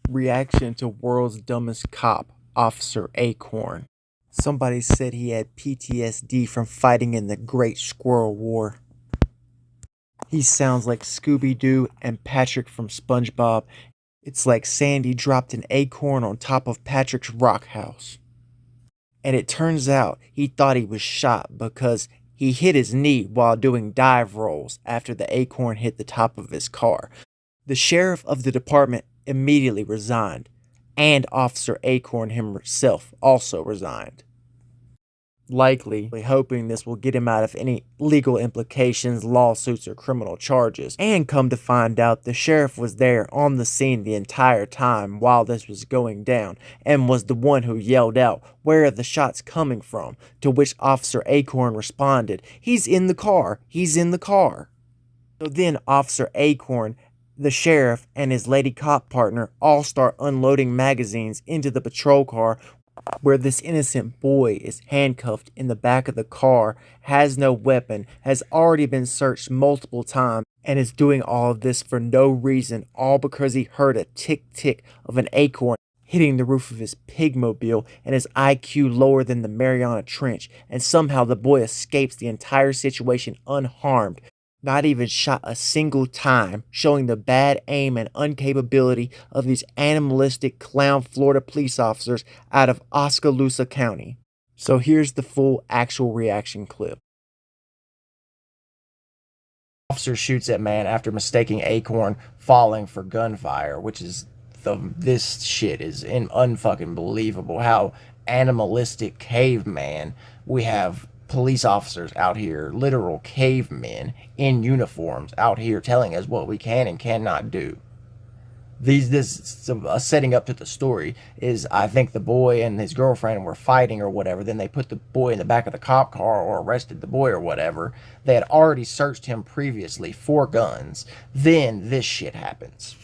Reaction to world's dumbest cop, Officer Acorn. Somebody said he had PTSD from fighting in the Great Squirrel War. He sounds like Scooby-Doo and Patrick from SpongeBob. It's like Sandy dropped an acorn on top of Patrick's rock house. And it turns out he thought he was shot because he hit his knee while doing dive rolls after the acorn hit the top of his car. The sheriff of the department immediately resigned, and Officer Acorn himself also resigned. Likely hoping this will get him out of any legal implications, lawsuits, or criminal charges. And come to find out, the sheriff was there on the scene the entire time while this was going down, and was the one who yelled out, "Where are the shots coming from?" To which Officer Acorn responded, "He's in the car, he's in the car." So then Officer Acorn, the sheriff, and his lady cop partner all start unloading magazines into the patrol car, where this innocent boy is handcuffed in the back of the car, has no weapon, has already been searched multiple times, and is doing all of this for no reason, all because he heard a tick-tick of an acorn hitting the roof of his pigmobile, and his IQ lower than the Mariana Trench, and somehow the boy escapes the entire situation unharmed, not even shot a single time, showing the bad aim and incapability of these animalistic clown Florida police officers out of Oskaloosa County. So here's the full actual reaction clip. Officer shoots at man after mistaking acorn falling for gunfire, which is this shit is unfucking believable. How animalistic caveman we have. Police officers out here, literal cavemen in uniforms out here telling us what we can and cannot do. This setting up to the story is, I think the boy and his girlfriend were fighting or whatever. Then they put the boy in the back of the cop car or arrested the boy or whatever. They had already searched him previously for guns. Then this shit happens.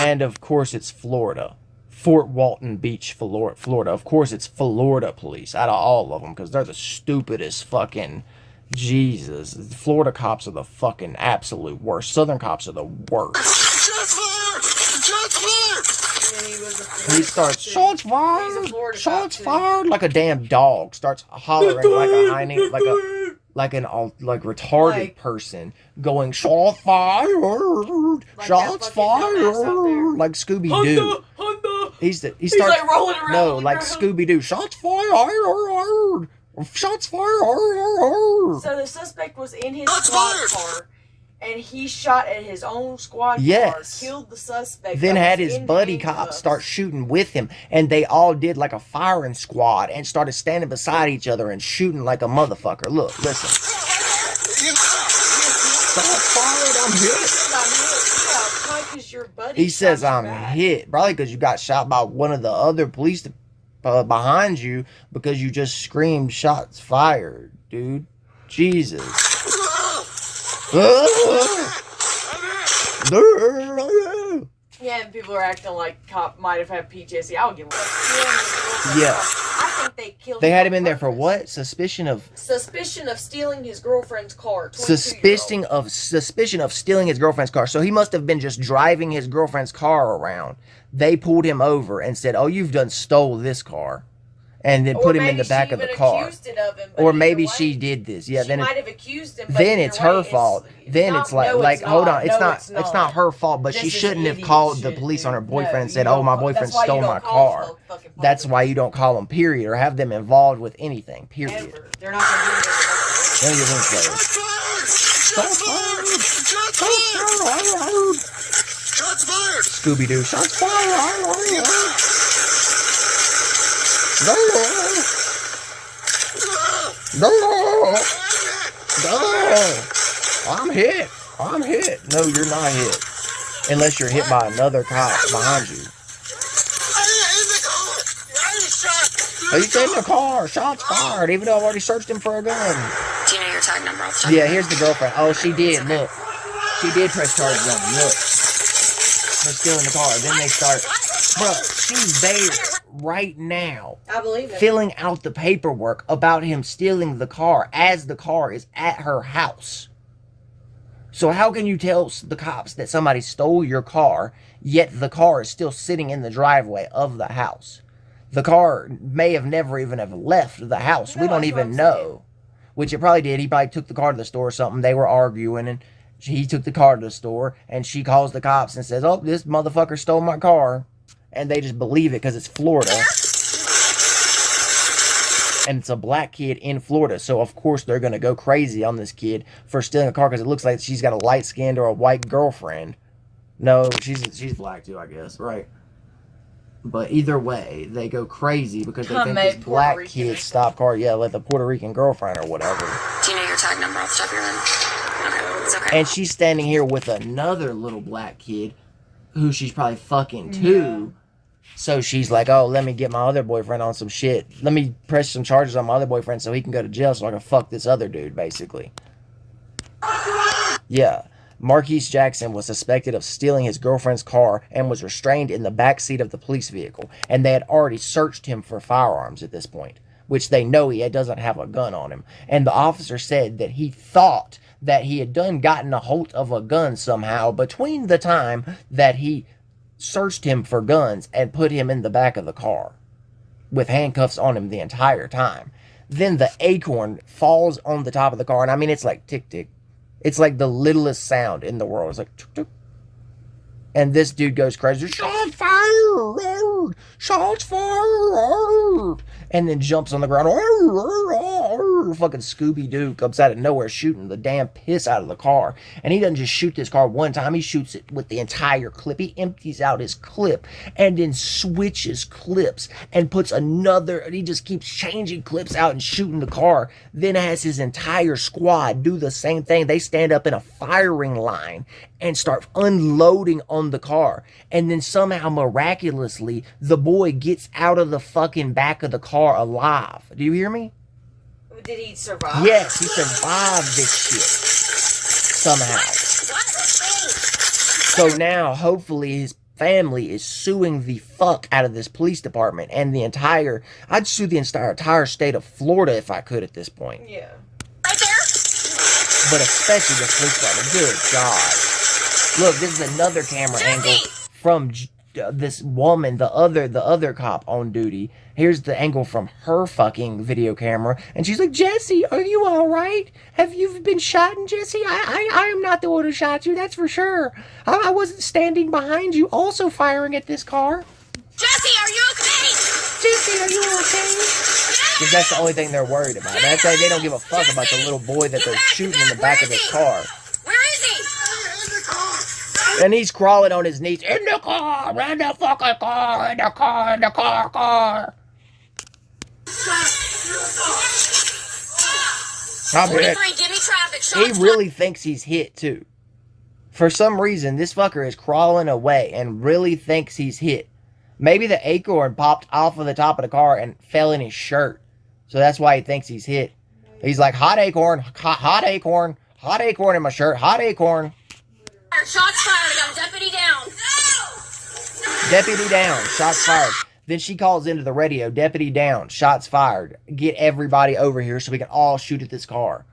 And of course it's Florida. Fort Walton Beach, Florida. Of course it's Florida police out of all of them, because they're the stupidest fucking... Jesus. Florida cops are the fucking absolute worst. Southern cops are the worst. Shots fired! Shots fired! He starts, shots fired! Shots fired! Like a damn dog. Starts hollering like a hiney, like retarded person, going shots fired, shots fired, like Scooby-Doo. He starts like rolling around. No, like Scooby-Doo. Shots fired, shots fired. So the suspect was in his squad car, and he shot at his own squad car, killed the suspect. Then had his buddy cops start shooting with him, and they all did like a firing squad and started standing beside each other and shooting like a motherfucker. Look, listen. He says I'm hit, probably because you got shot by one of the other police behind you, because you just screamed shots fired, dude. Jesus. Yeah, and people are acting like cop might have had PTSD. I'll give him. Yeah. I think they killed. They had him in there for what? Suspicion of stealing his girlfriend's car. Suspicion of stealing his girlfriend's car. So he must have been just driving his girlfriend's car around. They pulled him over and said, "Oh, you've done stole this car," and then put him in the back of the car. Or maybe she did this. Yeah, then might have accused him. Then it's her fault. Then it's like hold on, it's not her fault, but she shouldn't have called the police on her boyfriend and said, "Oh, my boyfriend stole my car." That's why you don't call them, period, or have them involved with anything, period. They're not going to do anything. Shots fired! Shots fired! Scooby-Doo, shots fired! I'm hit. No, you're not hit. Unless you're hit by another cop behind you. He's in the car. Shots fired. Even though I've already searched him for a gun. Do you know your tag number off the top? Yeah, here's the girlfriend. Oh, she did. Look. She did press charges on him. Look. for stealing the car. Then they start, bro, she's there right now. I believe it. Filling out the paperwork about him stealing the car as the car is at her house. So how can you tell the cops that somebody stole your car, yet the car is still sitting in the driveway of the house? The car may have never even have left the house. We don't even know. Which it probably did. He probably took the car to the store or something. They were arguing, and he took the car to the store, and she calls the cops and says, oh, this motherfucker stole my car. And they just believe it because it's Florida. And it's a black kid in Florida. So, of course, they're going to go crazy on this kid for stealing a car because it looks like she's got a light-skinned or a white girlfriend. No, she's black too, I guess. Right. But either way, they go crazy because they think this black kid stopped car. Yeah, like the Puerto Rican girlfriend or whatever. Do you know your tag number off the top of your head? Okay, it's okay. And she's standing here with another little black kid who she's probably fucking too. So she's like, oh, let me get my other boyfriend on some shit. Let me press some charges on my other boyfriend so he can go to jail so I can fuck this other dude, basically. Yeah. Marquise Jackson was suspected of stealing his girlfriend's car and was restrained in the back seat of the police vehicle. And they had already searched him for firearms at this point, which they know he doesn't have a gun on him. And the officer said that he thought that he had gotten a hold of a gun somehow between the time that he searched him for guns and put him in the back of the car with handcuffs on him the entire time. Then the Acorn falls on the top of the car. And I mean, it's like tick, tick. It's like the littlest sound in the world. It's like, tuk, tuk. And this dude goes crazy. Shots fired! Shots fired! And then jumps on the ground. Fucking Scooby-Doo comes out of nowhere shooting the damn piss out of the car. And he doesn't just shoot this car one time. He shoots it with the entire clip. He empties out his clip and then switches clips and puts another. He just keeps changing clips out and shooting the car. Then has his entire squad do the same thing. They stand up in a firing line and start unloading on the car. And then somehow, miraculously, the boy gets out of the fucking back of the car alive. Do you hear me? Did he survive? Yes, he survived this shit. Somehow. So now, hopefully, his family is suing the fuck out of this police department and the entire... I'd sue the entire state of Florida if I could at this point. Yeah. Right there? But especially the police department. Good God. Look, this is another camera angle from this woman, the other cop on duty. Here's the angle from her fucking video camera. And she's like, Jesse, are you all right? Have you been shot, Jesse? I am not the one who shot you, that's for sure. I wasn't standing behind you also firing at this car. Jesse, are you okay? Jesse, are you okay? Because that's the only thing they're worried about. That's why they don't give a fuck about the little boy that they're shooting in the back of this car. Where is he? And he's crawling on his knees. In the car! In the fucking car! In the car! In the car! Stop it. Give me traffic. He really thinks he's hit, too. For some reason, this fucker is crawling away and really thinks he's hit. Maybe the Acorn popped off of the top of the car and fell in his shirt. So that's why he thinks he's hit. He's like, hot Acorn, hot Acorn, hot Acorn in my shirt, hot Acorn. Shots fired. I got a deputy down. Deputy down. Shots fired. Then she calls into the radio. Deputy down. Shots fired. Get everybody over here so we can all shoot at this car.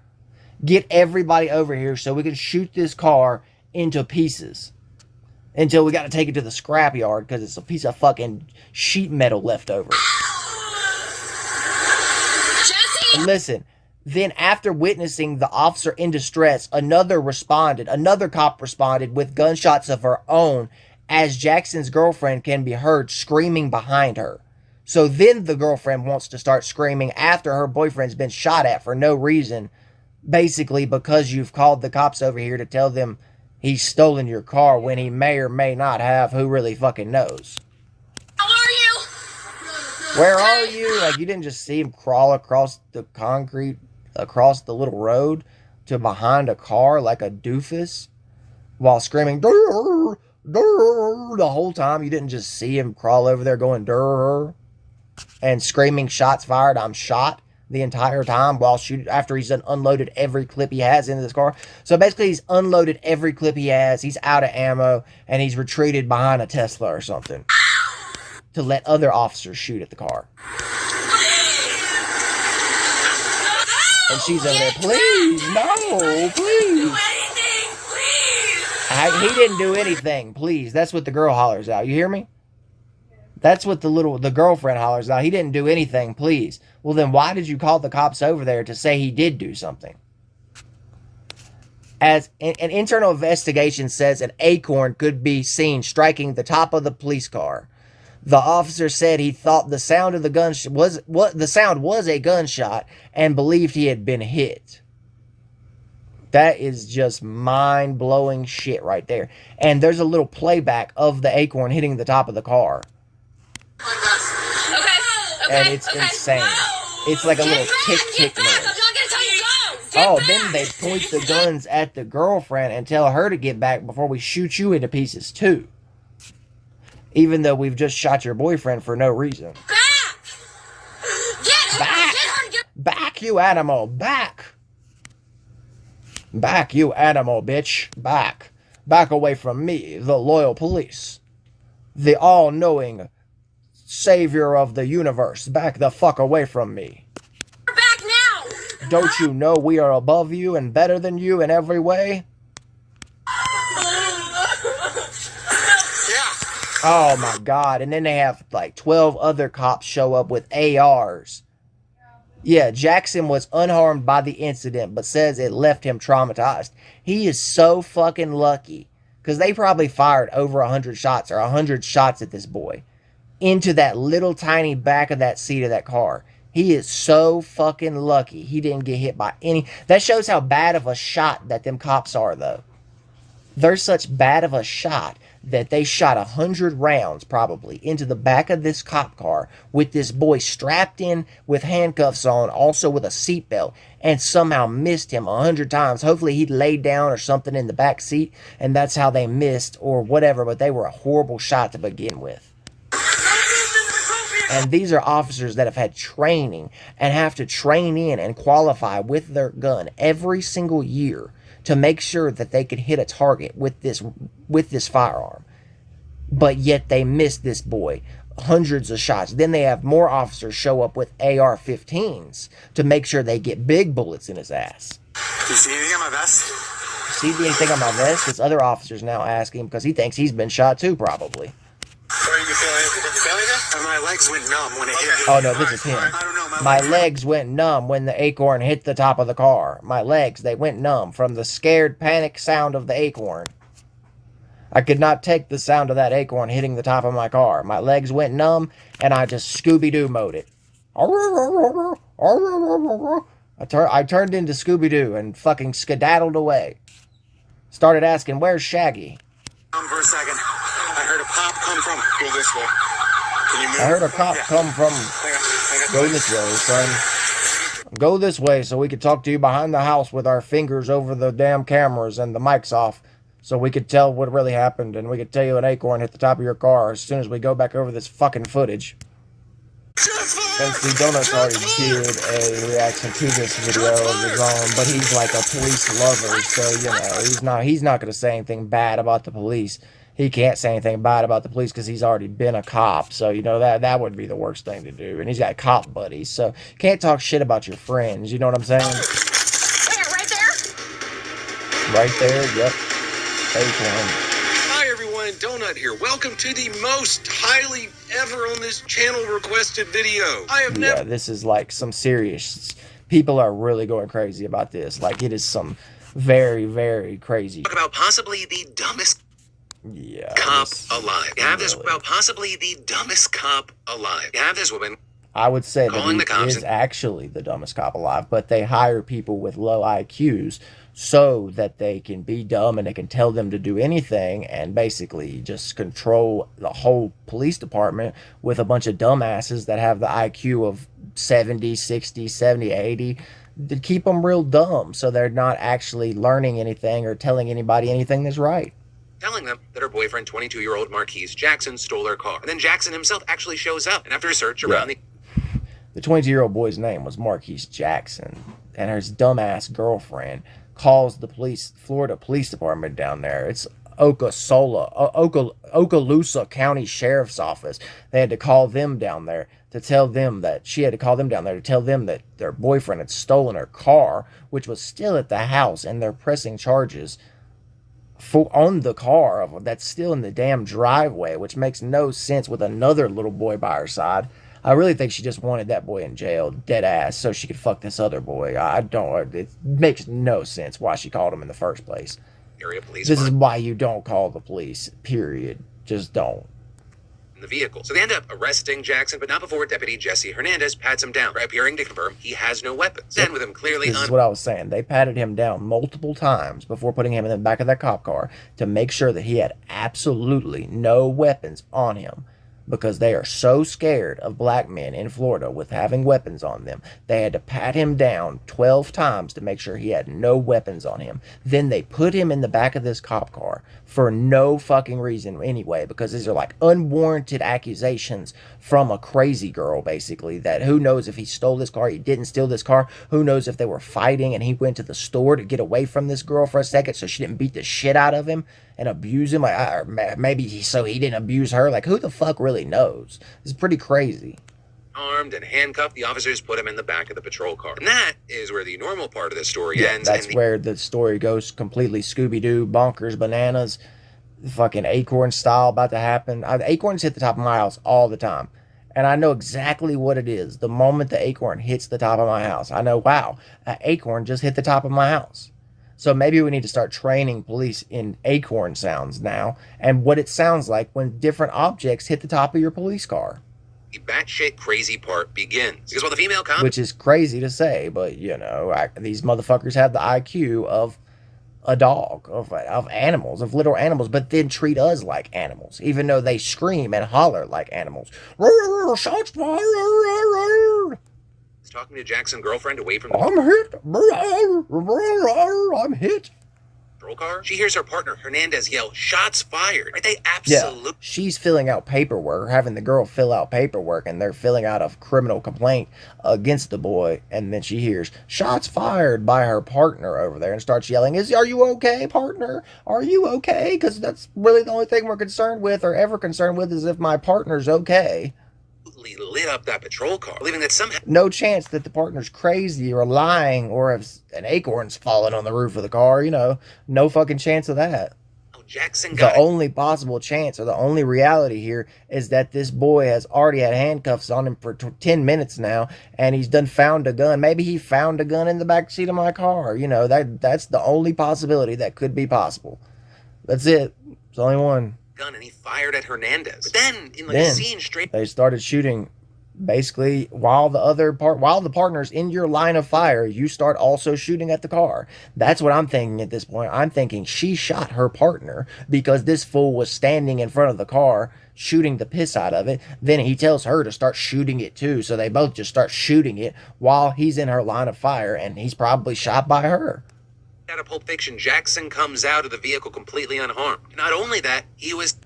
Get everybody over here so we can shoot this car into pieces. Until we got to take it to the scrapyard because it's a piece of fucking sheet metal left over. Jesse! Listen. Then after witnessing the officer in distress, another cop responded with gunshots of her own as Jackson's girlfriend can be heard screaming behind her. So then the girlfriend wants to start screaming after her boyfriend's been shot at for no reason. Basically because you've called the cops over here to tell them he's stolen your car when he may or may not have. Who really fucking knows? How are you? Where are you? Like, you didn't just see him crawl across the concrete, across the little road to behind a car like a doofus while screaming "Durr, durr," the whole time. You didn't just see him crawl over there going "Durr" and screaming shots fired, I'm shot. the entire time while shooting, after he's unloaded every clip he has into this car. So basically, he's unloaded every clip he has. He's out of ammo, and he's retreated behind a Tesla or something to let other officers shoot at the car. And she's over there, please, no, please. He didn't do anything, please. That's what the girl hollers out. You hear me? That's what the girlfriend hollers out. He didn't do anything, please. Well, then why did you call the cops over there to say he did do something? As an internal investigation says, an Acorn could be seen striking the top of the police car. The officer said he thought the sound of the gun was a gunshot and believed he had been hit. That is just mind-blowing shit right there. And there's a little playback of the Acorn hitting the top of the car. And it's insane. It's like a little tick-tick noise. Oh, then they point the guns at the girlfriend and tell her to get back before we shoot you into pieces too. Even though we've just shot your boyfriend for no reason. Back! Back, you animal! Back! Back, you animal, bitch! Back! Back away from me, the loyal police. The all-knowing savior of the universe. Back the fuck away from me. We're back now! Don't you know we are above you and better than you in every way? Oh my god. And then they have like 12 other cops show up with ARs. Yeah, Jackson was unharmed by the incident, but says it left him traumatized. He is so fucking lucky. Because they probably fired over 100 shots or 100 shots at this boy. Into that little tiny back of that seat of that car. He is so fucking lucky he didn't get hit by any. That shows how bad of a shot that them cops are, though. They're such bad of a shot that they shot 100 rounds, probably, into the back of this cop car with this boy strapped in with handcuffs on, also with a seatbelt, and somehow missed him 100 times. Hopefully he laid down or something in the back seat, and that's how they missed or whatever, but they were a horrible shot to begin with. And these are officers that have had training and have to train in and qualify with their gun every single year to make sure that they could hit a target with this firearm. But yet they missed this boy hundreds of shots. Then they have more officers show up with AR-15s to make sure they get big bullets in his ass. You see anything on my vest? See anything on my vest? This other officer's now asking because he thinks he's been shot too, probably. Are you feeling anything? My legs went numb when it hit me. Oh no, this is him. I don't know. My legs went numb when the Acorn hit the top of the car. My legs, they went numb from the scared panic sound of the Acorn. I could not take the sound of that Acorn hitting the top of my car. My legs went numb, and I just Scooby-Doo mode it. I turned into Scooby-Doo and fucking skedaddled away. Started asking, where's Shaggy? For a second. I heard a pop come from. Go this way. Can you move? I heard a cop come from. Go this way, son. Go this way so we could talk to you behind the house with our fingers over the damn cameras and the mics off. So we could tell what really happened, and we could tell you an Acorn hit the top of your car as soon as we go back over this fucking footage. MC Donuts already did a reaction to this video of his own, but he's like a police lover, so you know he's not going to say anything bad about the police. He can't say anything bad about the police because he's already been a cop, so you know that would be the worst thing to do. And he's got cop buddies, so can't talk shit about your friends. You know what I'm saying? There, right there. Right there, yep. Acorn. Hi everyone, Donut here. Welcome to the most highly ever on this channel requested video. I have never. Yeah, this is like some serious. People are really going crazy about this. Like it is some very, very crazy. Talk about possibly the dumbest cop alive. You have this about possibly the dumbest cop alive. You have this woman. I would say calling that the he cops is actually the dumbest cop alive, but they hire people with low IQs so that they can be dumb and they can tell them to do anything and basically just control the whole police department with a bunch of dumbasses that have the IQ of 70, 60, 70, 80 to keep them real dumb so they're not actually learning anything or telling anybody anything that's right. Telling them that her boyfriend, 22-year-old Marquise Jackson, stole her car. And then Jackson himself actually shows up. And after a search around The 22-year-old boy's name was Marquise Jackson, and his dumbass girlfriend calls the Florida Police Department down there. It's Oskaloosa County Sheriff's Office. They had to call them down there to tell them that their boyfriend had stolen her car, which was still at the house, and they're pressing charges on the car that's still in the damn driveway, which makes no sense with another little boy by her side. I really think she just wanted that boy in jail, dead ass, so she could fuck this other boy. It makes no sense why she called him in the first place. Area police. This is why you don't call the police, period. Just don't. In the vehicle. So they end up arresting Jackson, but not before Deputy Jesse Hernandez pats him down, appearing to confirm he has no weapons. And with him clearly This is what I was saying. They patted him down multiple times before putting him in the back of that cop car to make sure that he had absolutely no weapons on him. Because they are so scared of black men in Florida with having weapons on them. They had to pat him down 12 times to make sure he had no weapons on him. Then they put him in the back of this cop car for no fucking reason anyway, because these are like unwarranted accusations from a crazy girl, basically, that who knows if he stole this car, he didn't steal this car, who knows if they were fighting and he went to the store to get away from this girl for a second so she didn't beat the shit out of him and abuse him, or maybe so he didn't abuse her. Like, who the fuck really knows? It's pretty crazy. Armed and handcuffed, the officers put him in the back of the patrol car. And that is where the normal part of the story ends. That's where the story goes completely Scooby-Doo, bonkers, bananas, fucking Acorn style about to happen. Acorns hit the top of my house all the time. And I know exactly what it is. The moment the acorn hits the top of my house, I know, wow, an acorn just hit the top of my house. So maybe we need to start training police in acorn sounds now and what it sounds like when different objects hit the top of your police car. The batshit crazy part begins. Because while the female cop... Which is crazy to say, but, you know, these motherfuckers have the IQ of a dog, of animals, of literal animals, but then treat us like animals, even though they scream and holler like animals. Shots fired! Talking to Jackson's girlfriend away from I'm hit. Patrol car. She hears her partner Hernandez yell, "Shots fired!" Right? They absolutely. Yeah, she's filling out paperwork, having the girl fill out paperwork, and they're filling out a criminal complaint against the boy. And then she hears shots fired by her partner over there, and starts yelling, "Are you okay, partner? Are you okay?" Because that's really the only thing we're concerned with, or ever concerned with, is if my partner's okay. Lit up that patrol car, believing that somehow no chance that the partner's crazy or lying, or if an acorn's fallen on the roof of the car, you know, no fucking chance of that. Jackson got the only possible chance, or the only reality here, is that this boy has already had handcuffs on him for 10 minutes now, and he's done found a gun. Maybe he found a gun in the back seat of my car. You know, that's the only possibility that could be possible. That's it. It's only one. Gun, and he fired at Hernandez. But then, in like a scene straight, they started shooting. Basically, while the partner's in your line of fire, you start also shooting at the car. That's what I'm thinking at this point. I'm thinking she shot her partner because this fool was standing in front of the car shooting the piss out of it. Then he tells her to start shooting it too. So they both just start shooting it while he's in her line of fire, and he's probably shot by her. Out of Pulp Fiction, Jackson comes out of the vehicle completely unharmed. Not only that, he was...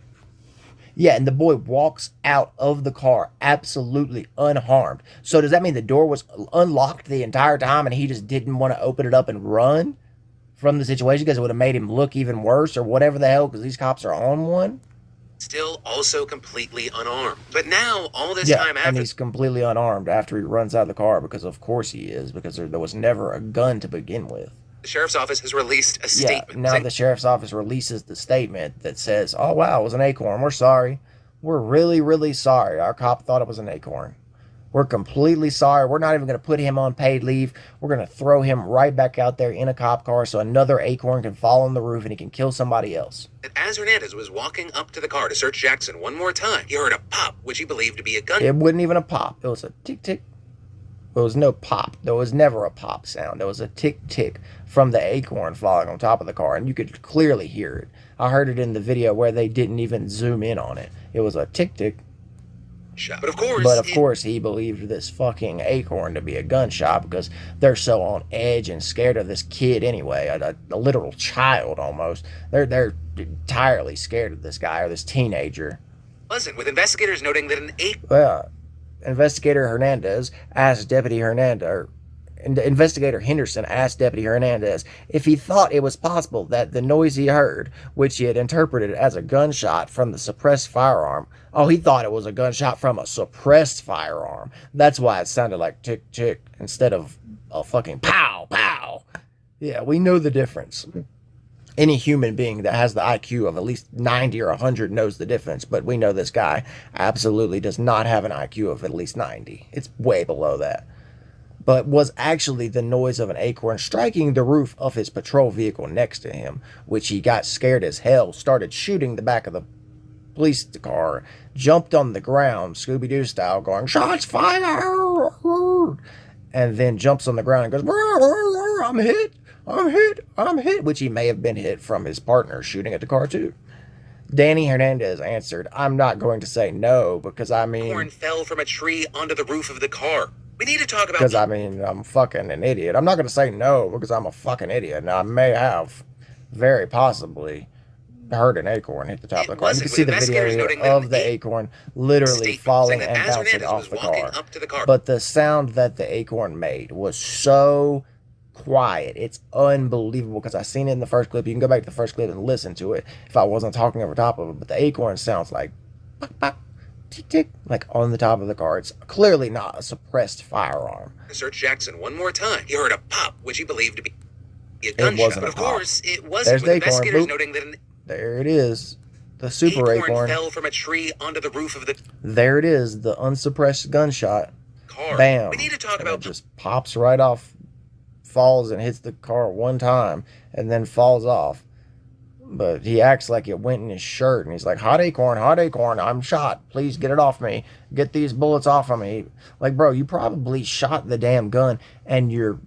Yeah, and the boy walks out of the car absolutely unharmed. So does that mean the door was unlocked the entire time and he just didn't want to open it up and run from the situation because it would have made him look even worse or whatever the hell, because these cops are on one? Still also completely unarmed. But now, all this time after... and he's completely unarmed after he runs out of the car, because of course he is, because there was never a gun to begin with. The sheriff's office has released a statement. Now the sheriff's office releases the statement that says, "Oh wow, it was an acorn. We're sorry. We're really, really sorry. Our cop thought it was an acorn. We're completely sorry. We're not even going to put him on paid leave. We're going to throw him right back out there in a cop car so another acorn can fall on the roof and he can kill somebody else." As Hernandez was walking up to the car to search Jackson one more time, he heard a pop, which he believed to be a gun. It wasn't even a pop. It was a tick-tick. There was no pop. There was never a pop sound. There was a tick-tick from the acorn falling on top of the car, and you could clearly hear it. I heard it in the video where they didn't even zoom in on it. It was a tick-tick. But of course, he believed this fucking acorn to be a gunshot because they're so on edge and scared of this kid anyway, a literal child almost. They're entirely scared of this guy or this teenager. Wasn't, with investigators noting that an acorn... Well, Investigator Henderson asked Deputy Hernandez if he thought it was possible that the noise he heard, which he had interpreted as a gunshot from the suppressed firearm, he thought it was a gunshot from a suppressed firearm. That's why it sounded like tick, tick instead of a fucking pow, pow. Yeah, we know the difference. Any human being that has the IQ of at least 90 or 100 knows the difference, but we know this guy absolutely does not have an IQ of at least 90. It's way below that. But was actually the noise of an acorn striking the roof of his patrol vehicle next to him, which he got scared as hell, started shooting the back of the police car, jumped on the ground, Scooby-Doo style, going, "Shots fired!" And then jumps on the ground and goes, "I'm hit, I'm hit, I'm hit," which he may have been hit from his partner shooting at the car too. Danny Hernandez answered, "I'm not going to say no, because I mean..." Acorn fell from a tree onto the roof of the car. We need to talk about... Because I mean, I'm fucking an idiot. I'm not going to say no because I'm a fucking idiot. Now, I may have very possibly heard an acorn hit the top of the car. You can see the video here of the acorn literally falling and bouncing off the car. But the sound that the acorn made was so quiet. It's unbelievable, because I seen it in the first clip. You can go back to the first clip and listen to it if I wasn't talking over top of it. But the acorn sounds like pop, pop, tick, tick, like on the top of the car. It's clearly not a suppressed firearm. Search Jackson one more time. He heard a pop, which he believed to be a gunshot. But of course, it wasn't. With investigators noting that there it is. The super acorn fell from a tree onto the roof of the... There it is, the unsuppressed gunshot. Car. Bam. We need to talk about... It just pops right off, falls and hits the car one time, and then falls off. But he acts like it went in his shirt, and he's like, hot acorn, I'm shot. Please get it off me. Get these bullets off of me. Like, bro, you probably shot the damn gun, and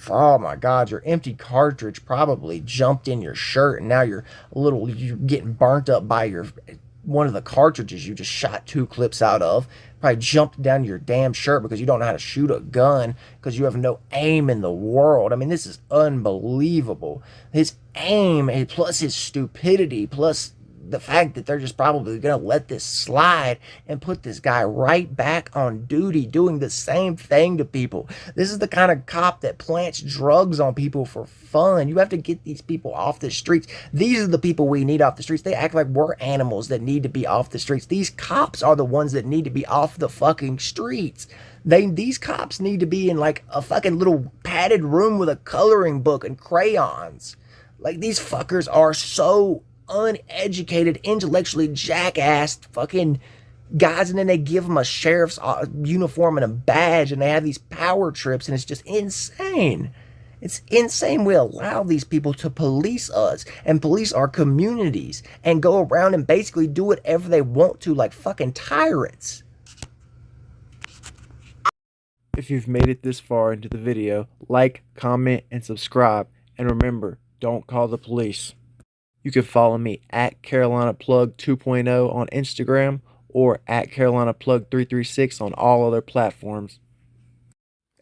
oh my God, your empty cartridge probably jumped in your shirt, and now you're getting burnt up by one of the cartridges you just shot 2 clips out of. Probably jumped down your damn shirt because you don't know how to shoot a gun, because you have no aim in the world. I mean, this is unbelievable. His aim, plus his stupidity, plus the fact that they're just probably going to let this slide and put this guy right back on duty doing the same thing to people. This is the kind of cop that plants drugs on people for fun. You have to get these people off the streets. These are the people we need off the streets. They act like we're animals that need to be off the streets. These cops are the ones that need to be off the fucking streets. These cops need to be in like a fucking little padded room with a coloring book and crayons. Like, these fuckers are so uneducated, intellectually jackassed fucking guys, and then they give them a sheriff's uniform and a badge, and they have these power trips, and it's just insane. It's insane we allow these people to police us and police our communities and go around and basically do whatever they want to, like fucking tyrants. If you've made it this far into the video, like, comment, and subscribe. And remember, don't call the police. You can follow me at Carolina Plug 2.0 on Instagram, or at Carolina Plug 336 on all other platforms.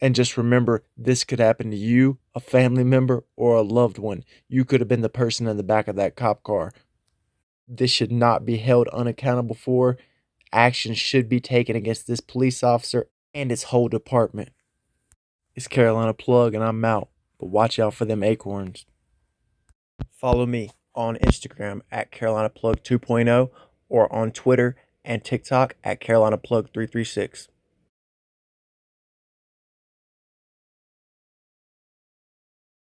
And just remember, this could happen to you, a family member, or a loved one. You could have been the person in the back of that cop car. This should not be held unaccountable for. Action should be taken against this police officer and his whole department. It's Carolina Plug, and I'm out. But watch out for them acorns. Follow me on Instagram at Carolina Plug 2.0, or on Twitter and TikTok at Carolina Plug 336.